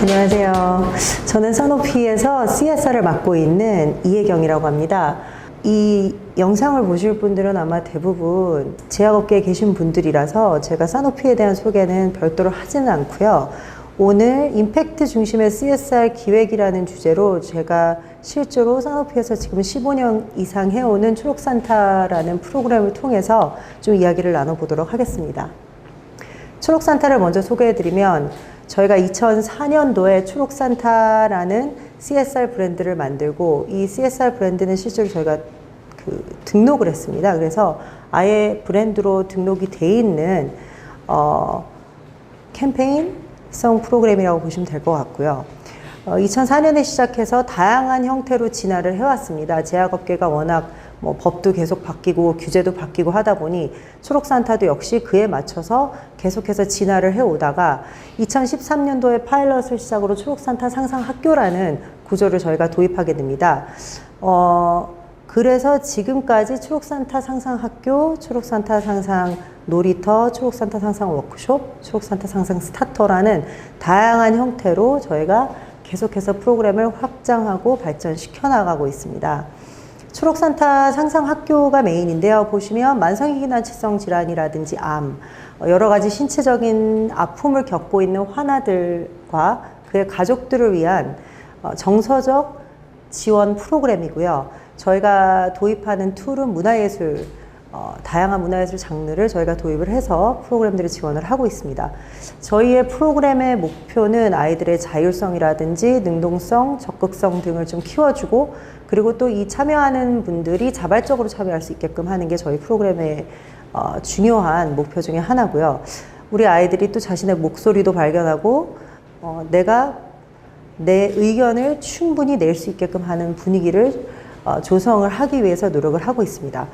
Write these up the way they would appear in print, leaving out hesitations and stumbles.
안녕하세요. 저는 사노피에서 CSR을 맡고 있는 이혜경이라고 합니다. 이 영상을 보실 분들은 아마 대부분 제약업계에 계신 분들이라서 제가 사노피에 대한 소개는 별도로 하지는 않고요. 오늘 임팩트 중심의 CSR 기획이라는 주제로 제가 실제로 사노피에서 지금 15년 이상 해오는 초록산타라는 프로그램을 통해서 좀 이야기를 나눠보도록 하겠습니다. 초록산타를 먼저 소개해드리면 저희가 2004년도에 초록산타라는 CSR 브랜드를 만들고 이 CSR 브랜드는 실제로 저희가 등록을 했습니다. 그래서 아예 브랜드로 등록이 돼 있는 캠페인성 프로그램이라고 보시면 될 것 같고요. 2004년에 시작해서 다양한 형태로 진화를 해왔습니다. 제약업계가 워낙 법도 계속 바뀌고 규제도 바뀌고 하다 보니 초록산타도 역시 그에 맞춰서 계속해서 진화를 해오다가 2013년도에 파일럿을 시작으로 초록산타 상상학교라는 구조를 저희가 도입하게 됩니다. 그래서 지금까지 초록산타 상상학교, 초록산타 상상 놀이터, 초록산타 상상 워크숍, 초록산타 상상 스타터라는 다양한 형태로 저희가 계속해서 프로그램을 확장하고 발전시켜 나가고 있습니다. 초록산타 상상학교가 메인인데요. 보시면 만성이기난치성 질환이라든지 암, 여러 가지 신체적인 아픔을 겪고 있는 환아들과 그의 가족들을 위한 정서적 지원 프로그램이고요. 저희가 도입하는 툴은 문화예술, 다양한 문화예술 장르를 저희가 도입을 해서 프로그램들을 지원을 하고 있습니다. 저희의 프로그램의 목표는 아이들의 자율성이라든지 능동성, 적극성 등을 좀 키워주고 그리고 또 이 참여하는 분들이 자발적으로 참여할 수 있게끔 하는 게 저희 프로그램의 중요한 목표 중에 하나고요. 우리 아이들이 또 자신의 목소리도 발견하고 내가 내 의견을 충분히 낼 수 있게끔 하는 분위기를 조성을 하기 위해서 노력을 하고 있습니다.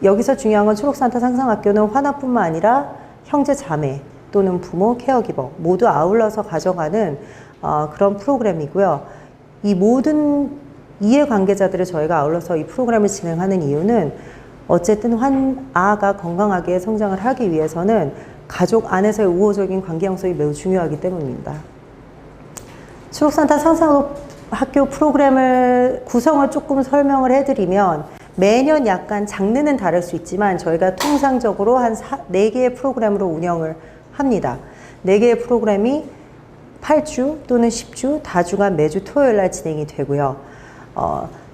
여기서 중요한 건 초록산타 상상학교는 환아뿐만 아니라 형제 자매 또는 부모, 케어기버 모두 아울러서 가져가는 그런 프로그램이고요. 이 모든 이해관계자들을 저희가 아울러서 이 프로그램을 진행하는 이유는 어쨌든 환아가 건강하게 성장을 하기 위해서는 가족 안에서의 우호적인 관계 형성이 매우 중요하기 때문입니다. 초록산타 상상학교 프로그램을 구성을 조금 설명을 해드리면 매년 약간 장르는 다를 수 있지만 저희가 통상적으로 한 4개의 프로그램으로 운영을 합니다. 4개의 프로그램이 8주 또는 10주 다주간 매주 토요일 날 진행이 되고요.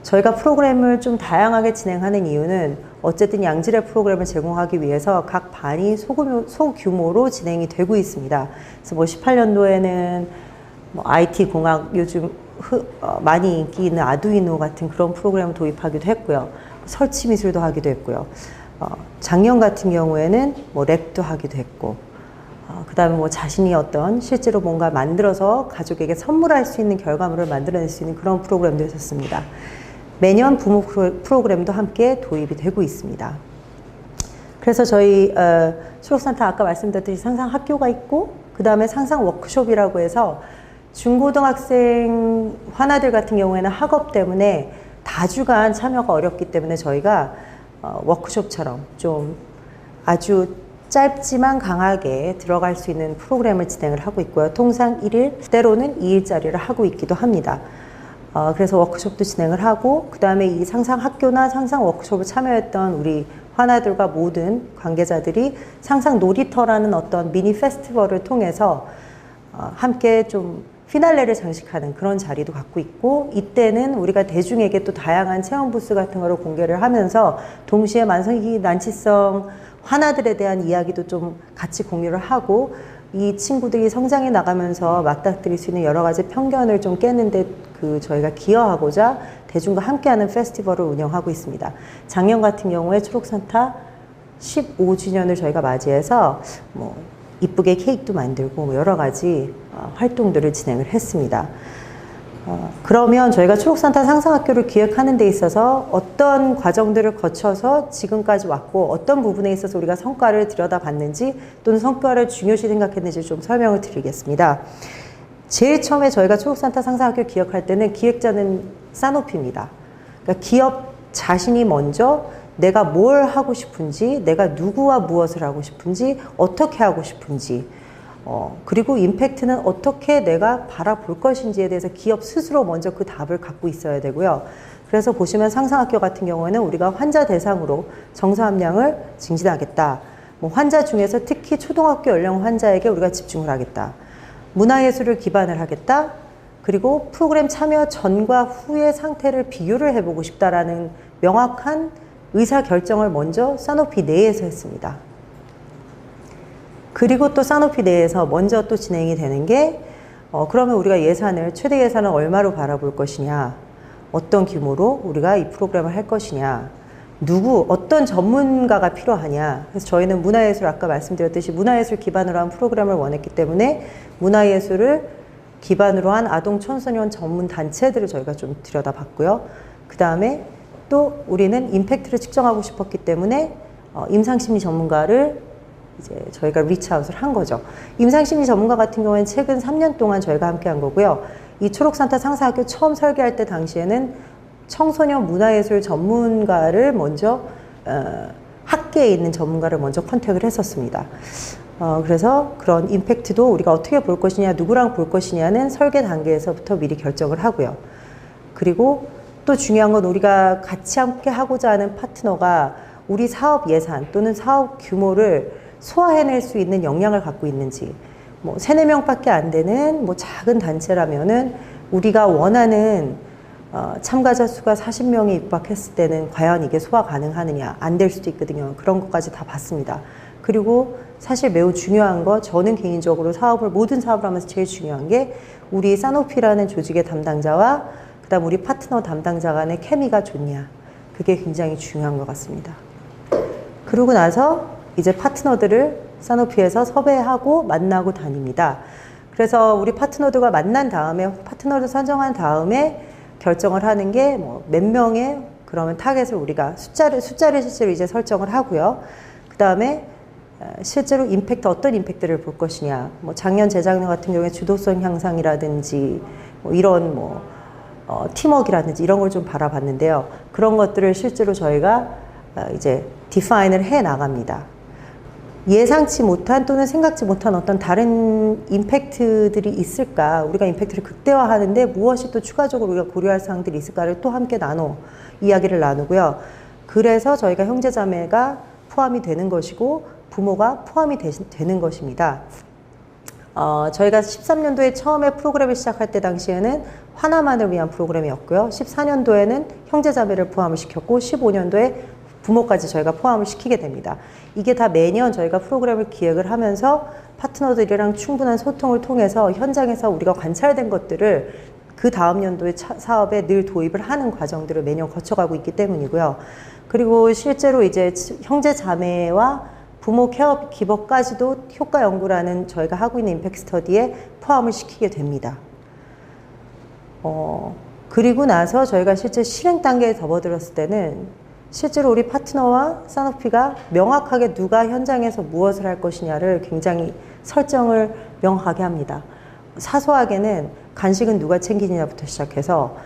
저희가 프로그램을 좀 다양하게 진행하는 이유는 어쨌든 양질의 프로그램을 제공하기 위해서 각 반이 소규모로 진행이 되고 있습니다. 그래서 18년도에는 IT 공학 요즘 많이 인기 있는 아두이노 같은 그런 프로그램을 도입하기도 했고요. 설치 미술도 하기도 했고요. 작년 같은 경우에는 랩도 하기도 했고, 그 다음에 자신이 어떤 실제로 뭔가 만들어서 가족에게 선물할 수 있는 결과물을 만들어낼 수 있는 그런 프로그램도 했었습니다. 매년 부모 프로그램도 함께 도입이 되고 있습니다. 그래서 저희 초록산타 아까 말씀드렸듯이 상상학교가 있고 그 다음에 상상 워크숍이라고 해서 중고등학생 환아들 같은 경우에는 학업 때문에 다주간 참여가 어렵기 때문에 저희가 워크숍처럼 좀 아주 짧지만 강하게 들어갈 수 있는 프로그램을 진행을 하고 있고요. 통상 1일, 때로는 2일짜리를 하고 있기도 합니다. 그래서 워크숍도 진행을 하고 그 다음에 이 상상학교나 상상 워크숍을 참여했던 우리 환아들과 모든 관계자들이 상상 놀이터라는 어떤 미니 페스티벌을 통해서 함께 좀 피날레를 장식하는 그런 자리도 갖고 있고 이때는 우리가 대중에게 또 다양한 체험 부스 같은 거를 공개를 하면서 동시에 만성이기난치성 환아들에 대한 이야기도 좀 같이 공유를 하고 이 친구들이 성장해 나가면서 맞닥뜨릴 수 있는 여러 가지 편견을 좀 깨는데 저희가 기여하고자 대중과 함께하는 페스티벌을 운영하고 있습니다. 작년 같은 경우에 초록산타 15주년을 저희가 맞이해서 이쁘게 케이크도 만들고 여러 가지 활동들을 진행을 했습니다. 그러면 저희가 초록산타 상상학교를 기획하는 데 있어서 어떤 과정들을 거쳐서 지금까지 왔고 어떤 부분에 있어서 우리가 성과를 들여다봤는지 또는 성과를 중요시 생각했는지 좀 설명을 드리겠습니다. 제일 처음에 저희가 초록산타 상상학교 기획할 때는 기획자는 사노피입니다. 그러니까 기업 자신이 먼저 내가 뭘 하고 싶은지, 내가 누구와 무엇을 하고 싶은지, 어떻게 하고 싶은지 그리고 임팩트는 어떻게 내가 바라볼 것인지에 대해서 기업 스스로 먼저 그 답을 갖고 있어야 되고요. 그래서 보시면 상상학교 같은 경우에는 우리가 환자 대상으로 정서 함량을 증진하겠다. 뭐 환자 중에서 특히 초등학교 연령 환자에게 우리가 집중을 하겠다. 문화예술을 기반을 하겠다. 그리고 프로그램 참여 전과 후의 상태를 비교를 해보고 싶다라는 명확한 의사결정을 먼저 사노피 내에서 했습니다. 그리고 또 사노피 내에서 먼저 또 진행이 되는 게 그러면 우리가 예산을 최대 예산을 얼마로 바라볼 것이냐, 어떤 규모로 우리가 이 프로그램을 할 것이냐, 어떤 전문가가 필요하냐. 그래서 저희는 문화예술, 아까 말씀드렸듯이 문화예술 기반으로 한 프로그램을 원했기 때문에 문화예술을 기반으로 한 아동 청소년 전문 단체들을 저희가 좀 들여다봤고요. 그 다음에 또 우리는 임팩트를 측정하고 싶었기 때문에 임상심리 전문가를 이제 저희가 리치아웃을 한 거죠. 임상심리 전문가 같은 경우에는 최근 3년 동안 저희가 함께 한 거고요. 이 초록산타 상사학교 처음 설계할 때 당시에는 청소년 문화예술 전문가를 먼저 학계에 있는 전문가를 먼저 컨택을 했었습니다. 그래서 그런 임팩트도 우리가 어떻게 볼 것이냐, 누구랑 볼 것이냐는 설계 단계에서부터 미리 결정을 하고요. 그리고 또 중요한 건 우리가 같이 함께 하고자 하는 파트너가 우리 사업 예산 또는 사업 규모를 소화해낼 수 있는 역량을 갖고 있는지, 뭐 3, 4명밖에 안 되는 뭐 작은 단체라면은 우리가 원하는 참가자 수가 40명이 육박했을 때는 과연 이게 소화 가능하느냐, 안 될 수도 있거든요. 그런 것까지 다 봤습니다. 그리고 사실 매우 중요한 거, 저는 개인적으로 모든 사업을 하면서 제일 중요한 게 우리 사노피라는 조직의 담당자와 그다음 우리 파트너 담당자 간의 케미가 좋냐. 그게 굉장히 중요한 것 같습니다. 그러고 나서 이제 파트너들을 사노피에서 섭외하고 만나고 다닙니다. 그래서 우리 파트너들과 만난 다음에, 파트너를 선정한 다음에 결정을 하는 게 뭐 몇 명의 그러면 타겟을 우리가 숫자를 실제로 이제 설정을 하고요. 그 다음에 실제로 임팩트, 어떤 임팩트를 볼 것이냐. 뭐 작년, 재작년 같은 경우에 주도성 향상이라든지 뭐 이런 팀워크라든지 이런 걸 좀 바라봤는데요. 그런 것들을 실제로 저희가 이제 디파인을 해 나갑니다. 예상치 못한 또는 생각지 못한 어떤 다른 임팩트들이 있을까, 우리가 임팩트를 극대화하는데 무엇이 또 추가적으로 우리가 고려할 사항들이 있을까를 또 함께 이야기를 나누고요. 그래서 저희가 형제자매가 포함이 되는 것이고 부모가 포함이 되는 것입니다. 저희가 13년도에 처음에 프로그램을 시작할 때 당시에는 하나만을 위한 프로그램이었고요. 14년도에는 형제자매를 포함을 시켰고 15년도에 부모까지 저희가 포함을 시키게 됩니다. 이게 다 매년 저희가 프로그램을 기획을 하면서 파트너들이랑 충분한 소통을 통해서 현장에서 우리가 관찰된 것들을 그 다음 연도의 사업에 늘 도입을 하는 과정들을 매년 거쳐가고 있기 때문이고요. 그리고 실제로 이제 형제 자매와 부모 케어 기법까지도 효과 연구라는 저희가 하고 있는 임팩트 스터디에 포함을 시키게 됩니다. 그리고 나서 저희가 실제 실행 단계에 접어들었을 때는 실제로 우리 파트너와 사노피가 명확하게 누가 현장에서 무엇을 할 것이냐를 굉장히 설정을 명확하게 합니다. 사소하게는 간식은 누가 챙기느냐부터 시작해서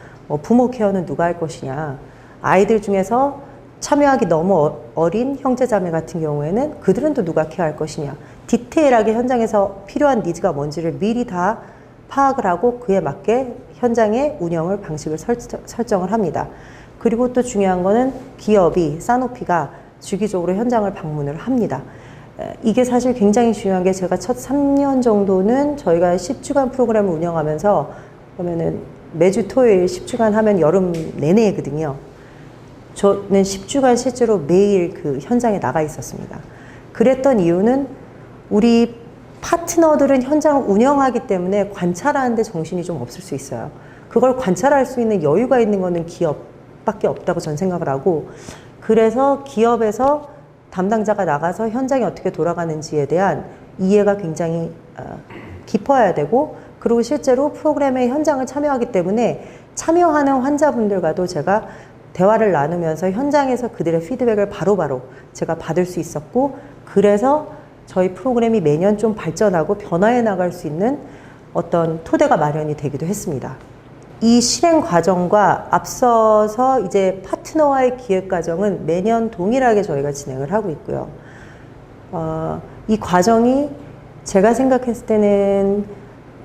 부모 케어는 누가 할 것이냐, 아이들 중에서 참여하기 너무 어린 형제자매 같은 경우에는 그들은 또 누가 케어할 것이냐, 디테일하게 현장에서 필요한 니즈가 뭔지를 미리 다 파악을 하고 그에 맞게 현장의 운영을 방식을 설정을 합니다. 그리고 또 중요한 거는 기업이, 사노피가 주기적으로 현장을 방문을 합니다. 이게 사실 굉장히 중요한 게, 제가 첫 3년 정도는 저희가 10주간 프로그램을 운영하면서 그러면은 매주 토요일 10주간 하면 여름 내내거든요. 저는 10주간 실제로 매일 그 현장에 나가 있었습니다. 그랬던 이유는 우리 파트너들은 현장을 운영하기 때문에 관찰하는데 정신이 좀 없을 수 있어요. 그걸 관찰할 수 있는 여유가 있는 거는 기업밖에 없다고 저는 생각을 하고, 그래서 기업에서 담당자가 나가서 현장이 어떻게 돌아가는지에 대한 이해가 굉장히 깊어야 되고, 그리고 실제로 프로그램의 현장을 참여하기 때문에 참여하는 환자분들과도 제가 대화를 나누면서 현장에서 그들의 피드백을 바로바로 제가 받을 수 있었고, 그래서 저희 프로그램이 매년 좀 발전하고 변화해 나갈 수 있는 어떤 토대가 마련이 되기도 했습니다. 이 실행 과정과 앞서서 이제 파트너와의 기획 과정은 매년 동일하게 저희가 진행을 하고 있고요. 이 과정이 제가 생각했을 때는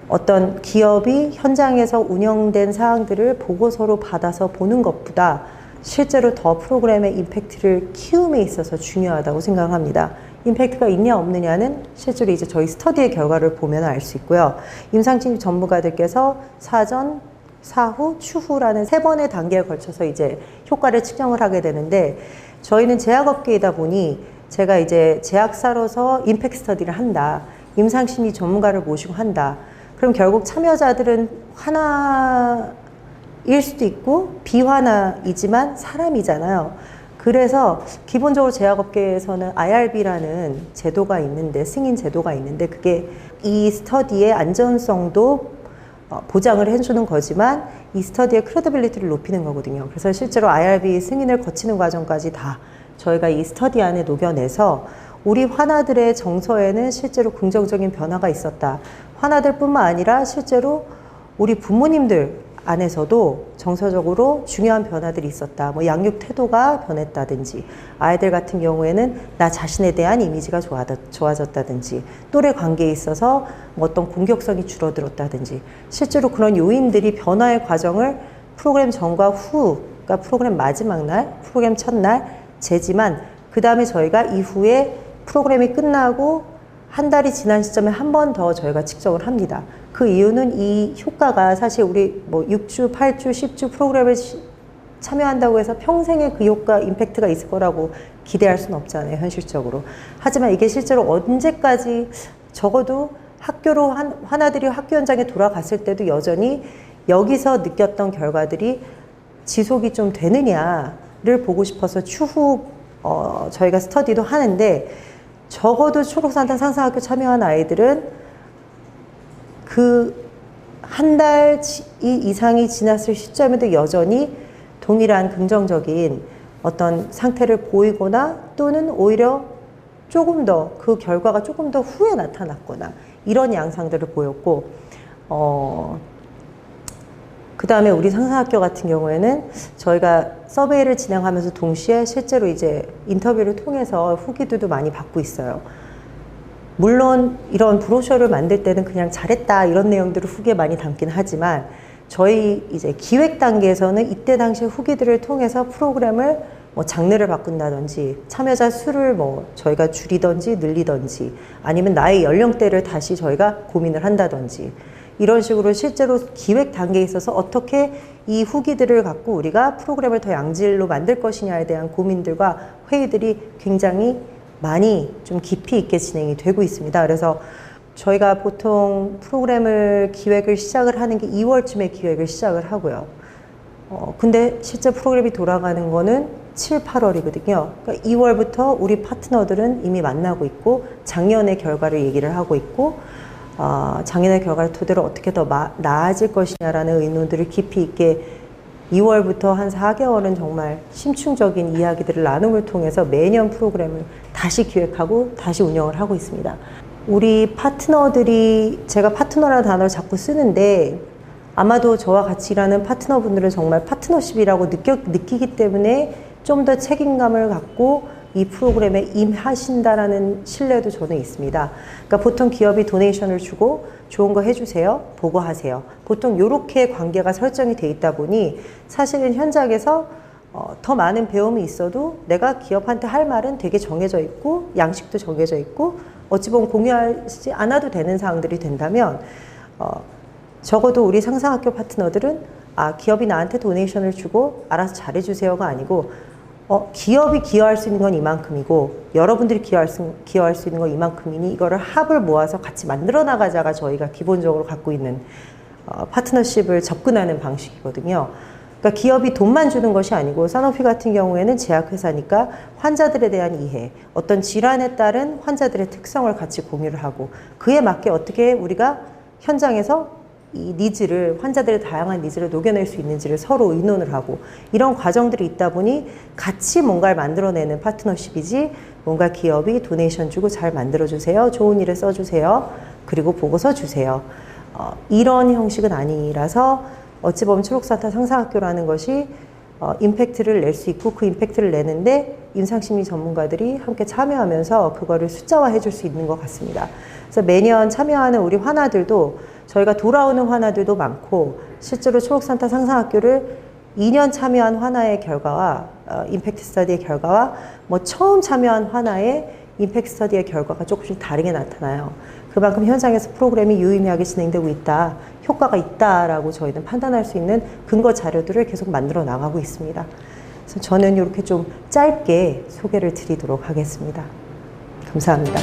어떤 기업이 현장에서 운영된 사항들을 보고서로 받아서 보는 것보다 실제로 더 프로그램의 임팩트를 키움에 있어서 중요하다고 생각합니다. 임팩트가 있냐 없느냐는 실제로 이제 저희 스터디의 결과를 보면 알 수 있고요. 임상진입 전문가들께서 사전, 사후, 추후라는 3번의 단계에 걸쳐서 이제 효과를 측정을 하게 되는데, 저희는 제약업계이다 보니 제가 이제 제약사로서 임팩트 스터디를 한다, 임상심리 전문가를 모시고 한다. 그럼 결국 참여자들은 환아일 수도 있고 비환아이지만 사람이잖아요. 그래서 기본적으로 제약업계에서는 IRB라는 제도가 있는데, 승인 제도가 있는데, 그게 이 스터디의 안전성도 보장을 해주는 거지만 이 스터디의 크레디빌리티를 높이는 거거든요. 그래서 실제로 IRB 승인을 거치는 과정까지 다 저희가 이 스터디 안에 녹여내서 우리 환아들의 정서에는 실제로 긍정적인 변화가 있었다. 환아들뿐만 아니라 실제로 우리 부모님들 안에서도 정서적으로 중요한 변화들이 있었다. 뭐 양육 태도가 변했다든지, 아이들 같은 경우에는 나 자신에 대한 이미지가 좋아졌다든지, 또래 관계에 있어서 뭐 어떤 공격성이 줄어들었다든지, 실제로 그런 요인들이 변화의 과정을 프로그램 전과 후, 그러니까 프로그램 마지막 날, 프로그램 첫날 재지만, 그 다음에 저희가 이후에 프로그램이 끝나고 한 달이 지난 시점에 한 번 더 저희가 측정을 합니다. 그 이유는 이 효과가 사실 우리 뭐 6주, 8주, 10주 프로그램을 참여한다고 해서 평생에 그 효과, 임팩트가 있을 거라고 기대할 수는 없잖아요, 현실적으로. 하지만 이게 실제로 언제까지, 적어도 학교로 환아들이 학교 현장에 돌아갔을 때도 여전히 여기서 느꼈던 결과들이 지속이 좀 되느냐를 보고 싶어서 추후 저희가 스터디도 하는데, 적어도 초록산탄 상상학교 참여한 아이들은 그 한 달 이상이 지났을 시점에도 여전히 동일한 긍정적인 어떤 상태를 보이거나, 또는 오히려 조금 더 그 결과가 조금 더 후에 나타났거나, 이런 양상들을 보였고, 그 다음에 우리 상상학교 같은 경우에는 저희가 서베이를 진행하면서 동시에 실제로 이제 인터뷰를 통해서 후기들도 많이 받고 있어요. 물론 이런 브로셔를 만들 때는 그냥 잘했다 이런 내용들을 후기에 많이 담긴 하지만, 저희 이제 기획 단계에서는 이때 당시 후기들을 통해서 프로그램을 뭐 장르를 바꾼다든지, 참여자 수를 뭐 저희가 줄이든지 늘리든지, 아니면 나의 연령대를 다시 저희가 고민을 한다든지, 이런 식으로 실제로 기획 단계에 있어서 어떻게 이 후기들을 갖고 우리가 프로그램을 더 양질로 만들 것이냐에 대한 고민들과 회의들이 굉장히 많이 좀 깊이 있게 진행이 되고 있습니다. 그래서 저희가 보통 프로그램을 기획을 시작을 하는 게 2월쯤에 기획을 시작을 하고요. 근데 실제 프로그램이 돌아가는 거는 7, 8월이거든요. 그러니까 2월부터 우리 파트너들은 이미 만나고 있고, 작년의 결과를 얘기를 하고 있고, 작년의 결과를 토대로 어떻게 더 나아질 것이냐라는 의논들을 깊이 있게 2월부터 한 4개월은 정말 심층적인 이야기들을 나눔을 통해서 매년 프로그램을 다시 기획하고 다시 운영을 하고 있습니다. 우리 파트너들이, 제가 파트너라는 단어를 자꾸 쓰는데, 아마도 저와 같이 일하는 파트너분들은 정말 파트너십이라고 느끼기 때문에 좀 더 책임감을 갖고 이 프로그램에 임하신다라는 신뢰도 저는 있습니다. 그러니까 보통 기업이 도네이션을 주고 좋은 거 해주세요, 보고하세요. 보통 이렇게 관계가 설정이 돼 있다 보니 사실은 현장에서 더 많은 배움이 있어도 내가 기업한테 할 말은 되게 정해져 있고, 양식도 정해져 있고, 어찌 보면 공유하지 않아도 되는 사항들이 된다면, 적어도 우리 상상학교 파트너들은 기업이 나한테 도네이션을 주고 알아서 잘해주세요가 아니고, 기업이 기여할 수 있는 건 이만큼이고 여러분들이 기여할 수 있는 건 이만큼이니 이거를 합을 모아서 같이 만들어 나가자가 저희가 기본적으로 갖고 있는 파트너십을 접근하는 방식이거든요. 그러니까 기업이 돈만 주는 것이 아니고, 사노피 같은 경우에는 제약회사니까 환자들에 대한 이해, 어떤 질환에 따른 환자들의 특성을 같이 공유를 하고, 그에 맞게 어떻게 우리가 현장에서 이 니즈를, 환자들의 다양한 니즈를 녹여낼 수 있는지를 서로 의논을 하고, 이런 과정들이 있다 보니 같이 뭔가를 만들어내는 파트너십이지, 뭔가 기업이 도네이션 주고 잘 만들어주세요, 좋은 일에 써주세요, 그리고 보고서 주세요, 이런 형식은 아니라서, 어찌 보면 초록산탄 상상학교라는 것이 임팩트를 낼 수 있고, 그 임팩트를 내는데 임상심리 전문가들이 함께 참여하면서 그거를 숫자화해 줄 수 있는 것 같습니다. 그래서 매년 참여하는 우리 환아들도 저희가 돌아오는 환아들도 많고 실제로 초록산타 상상학교를 2년 참여한 환아의 결과와 임팩트 스터디의 결과와 뭐 처음 참여한 환아의 임팩트 스터디의 결과가 조금씩 다르게 나타나요. 그만큼 현장에서 프로그램이 유의미하게 진행되고 있다, 효과가 있다라고 저희는 판단할 수 있는 근거 자료들을 계속 만들어 나가고 있습니다. 그래서 저는 이렇게 좀 짧게 소개를 드리도록 하겠습니다. 감사합니다.